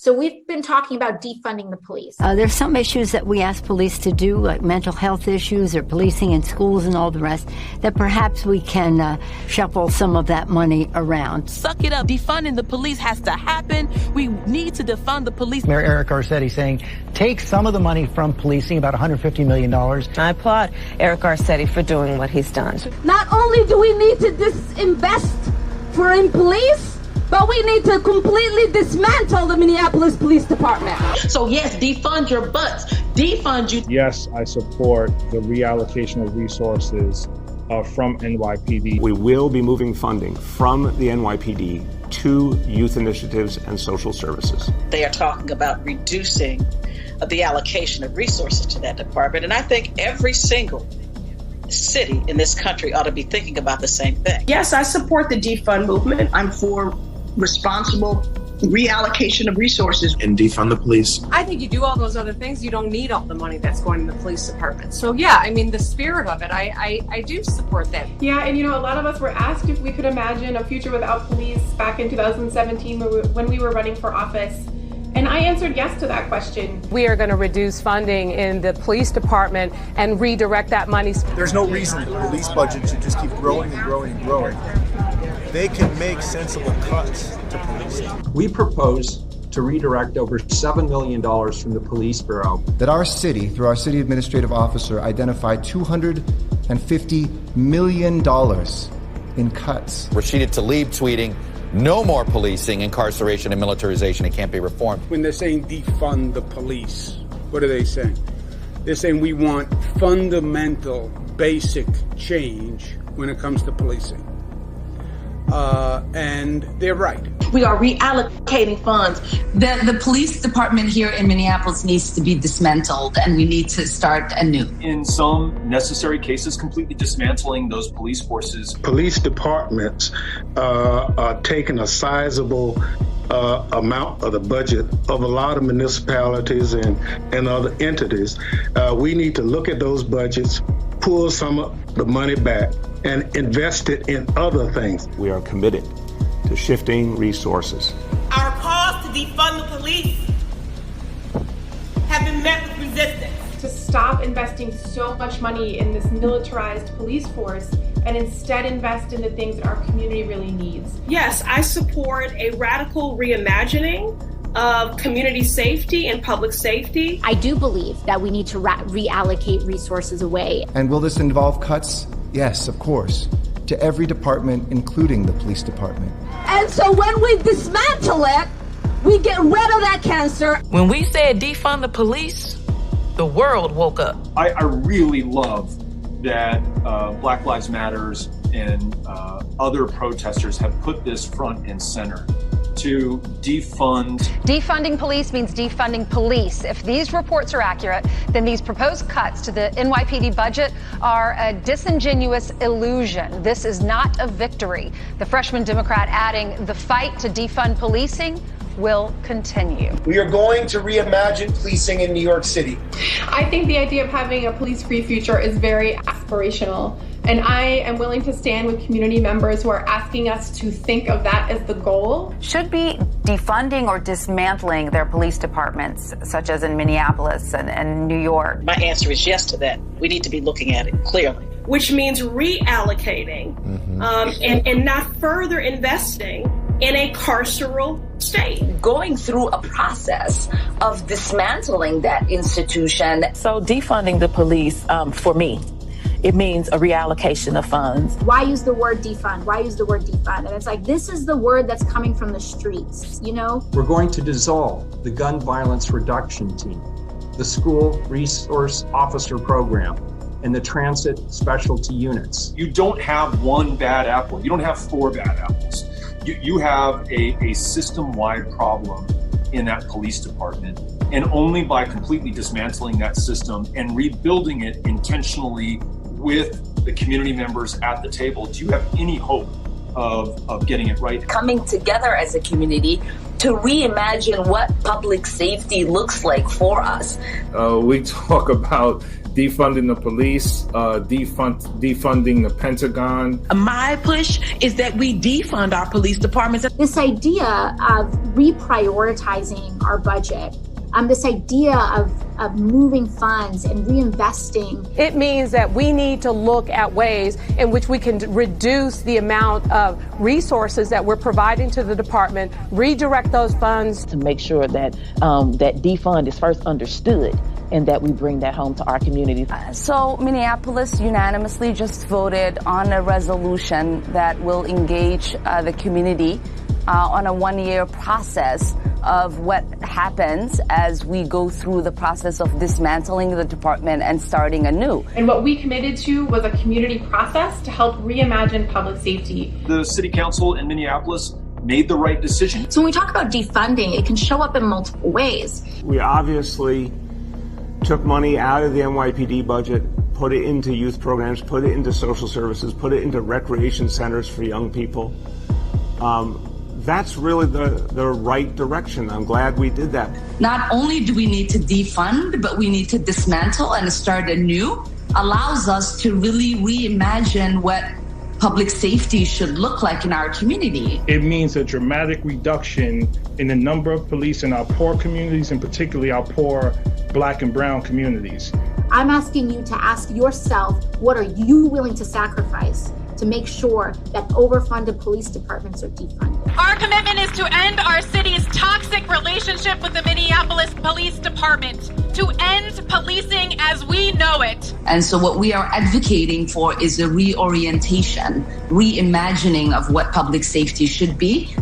So we've been talking about defunding the police. There's some issues that we ask police to do, like mental health issues or policing in schools and all the rest, that perhaps we can shuffle some of that money around. Suck it up. Defunding the police has to happen. We need to defund the police. Mayor Eric Garcetti saying, take some of the money from policing, about $150 million. I applaud Eric Garcetti for doing what he's done. Not only do we need to disinvest in police, but we need to completely dismantle the Minneapolis Police Department. So yes, defund your butts. Defund you. Yes, I support the reallocation of resources from NYPD. We will be moving funding from the NYPD to youth initiatives and social services. They are talking about reducing the allocation of resources to that department. And I think every single city in this country ought to be thinking about the same thing. Yes, I support the defund movement. I'm for responsible reallocation of resources. And defund the police. I think you do all those other things, you don't need all the money that's going to the police department. So yeah, I mean, the spirit of it, I do support that. Yeah, and a lot of us were asked if we could imagine a future without police back in 2017 when we were running for office. And I answered yes to that question. We are going to reduce funding in the police department and redirect that money. There's no reason the police budget should just keep growing and growing and growing. They can make sensible cuts to policing. We propose to redirect over $7 million from the police bureau. That our city, through our city administrative officer, identified $250 million in cuts. Rashida Tlaib tweeting, no more policing, incarceration, and militarization. It can't be reformed. When they're saying defund the police, what are they saying? They're saying we want fundamental, basic change when it comes to policing. And they're right. We are reallocating funds. The police department here in Minneapolis needs to be dismantled, and we need to start anew. In some necessary cases, completely dismantling those police forces. Police departments are taking a sizable amount of the budget of a lot of municipalities and other entities. We need to look at those budgets, pull some of the money back, and invest it in other things. We are committed to shifting resources. Our calls to defund the police have been met with resistance. To stop investing so much money in this militarized police force and instead invest in the things that our community really needs. Yes, I support a radical reimagining of community safety and public safety. I do believe that we need to reallocate resources away. And will this involve cuts? Yes, of course, to every department, including the police department. And so when we dismantle it, we get rid of that cancer. When we said defund the police, the world woke up. I really love that Black Lives Matters and other protesters have put this front and center to defund. Defunding police means defunding police. If these reports are accurate, then these proposed cuts to the NYPD budget are a disingenuous illusion. This is not a victory. The freshman Democrat adding, the fight to defund policing will continue. We are going to reimagine policing in New York City. I think the idea of having a police-free future is very aspirational. And I am willing to stand with community members who are asking us to think of that as the goal. Should be defunding or dismantling their police departments, such as in Minneapolis and New York. My answer is yes to that. We need to be looking at it clearly. Which means reallocating and not further investing in a carceral state. Going through a process of dismantling that institution. So defunding the police, for me, it means a reallocation of funds. Why use the word defund? Why use the word defund? And it's like, this is the word that's coming from the streets, We're going to dissolve the gun violence reduction team, the school resource officer program, and the transit specialty units. You don't have one bad apple. You don't have four bad apples. You have a system-wide problem in that police department. And only by completely dismantling that system and rebuilding it intentionally with the community members at the table, do you have any hope of getting it right? Coming together as a community to reimagine what public safety looks like for us. We talk about defunding the police, defunding the Pentagon. My push is that we defund our police departments. This idea of reprioritizing our budget, this idea of moving funds and reinvesting. It means that we need to look at ways in which we can reduce the amount of resources that we're providing to the department, redirect those funds. To make sure that that defund is first understood and that we bring that home to our communities. So Minneapolis unanimously just voted on a resolution that will engage the community on a one-year process of what happens as we go through the process of dismantling the department and starting anew. And what we committed to was a community process to help reimagine public safety. The city council in Minneapolis made the right decision. So when we talk about defunding, it can show up in multiple ways. We obviously took money out of the NYPD budget, put it into youth programs, put it into social services, put it into recreation centers for young people. That's really the right direction. I'm glad we did that. Not only do we need to defund, but we need to dismantle and start anew. Allows us to really reimagine what public safety should look like in our community. It means a dramatic reduction in the number of police in our poor communities, and particularly our poor Black and brown communities. I'm asking you to ask yourself, what are you willing to sacrifice to make sure that overfunded police departments are defunded? Our commitment is to end our city's toxic relationship with the Minneapolis Police Department, to end policing as we know it. And so what we are advocating for is a reorientation, reimagining of what public safety should be,